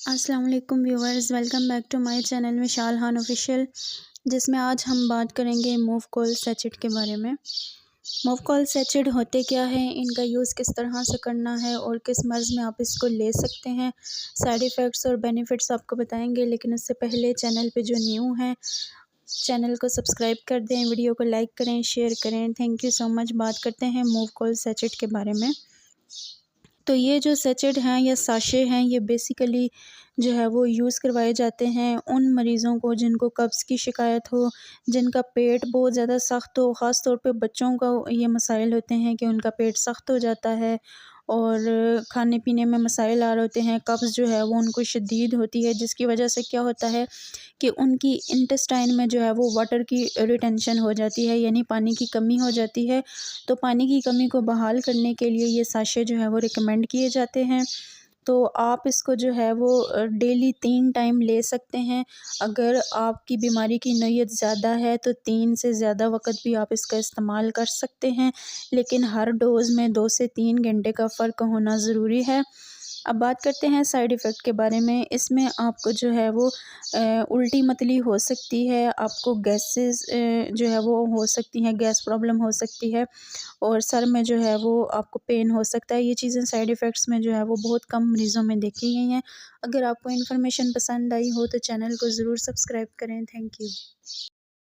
अस्सलाम वालेकुम viewers, welcome back to my channel Vishal Khan official. जिसमें आज हम बात करेंगे मूव कॉल सैचेट के बारे में। मूव कॉल सैचेट होते क्या हैं, इनका यूज़ किस तरह से करना है और किस मर्ज़ में आप इसको ले सकते हैं, साइड इफ़ेक्ट्स और बेनिफिट्स आपको बताएंगे। लेकिन उससे पहले चैनल पे जो न्यू हैं चैनल को सब्सक्राइब कर दें, वीडियो को लाइक करें, शेयर करें। Thank you so much. बात करते हैं मूव कॉल सैचेट के बारे में। तो ये जो सैचेट हैं या साशे हैं, ये बेसिकली जो है वो यूज़ करवाए जाते हैं उन मरीज़ों को जिनको कब्ज़ की शिकायत हो, जिनका पेट बहुत ज़्यादा सख्त हो। ख़ास तौर पे बच्चों का ये मसाइल होते हैं कि उनका पेट सख्त हो जाता है और खाने पीने में मसाइल आ रहे होते हैं। कब्ज़ जो है वो उनको शदीद होती है, जिसकी वजह से क्या होता है कि उनकी इंटेस्टाइन में जो है वो वाटर की रिटेंशन हो जाती है, यानी पानी की कमी हो जाती है। तो पानी की कमी को बहाल करने के लिए ये साशे जो है वो रिकमेंड किए जाते हैं। तो आप इसको जो है वो डेली 3 टाइम ले सकते हैं। अगर आपकी बीमारी की नोयत ज़्यादा है तो 3 से ज़्यादा वक़्त भी आप इसका इस्तेमाल कर सकते हैं, लेकिन हर डोज़ में 2 से 3 घंटे का फ़र्क होना ज़रूरी है। अब बात करते हैं साइड इफ़ेक्ट के बारे में। इसमें आपको जो है वो उल्टी मतली हो सकती है, आपको गैसेस जो है वो हो सकती हैं, गैस प्रॉब्लम हो सकती है और सर में जो है वो आपको पेन हो सकता है। ये चीज़ें साइड इफ़ेक्ट्स में जो है वो बहुत कम मरीज़ों में देखी गई हैं। अगर आपको इन्फॉर्मेशन पसंद आई हो तो चैनल को ज़रूर सब्सक्राइब करें। Thank you.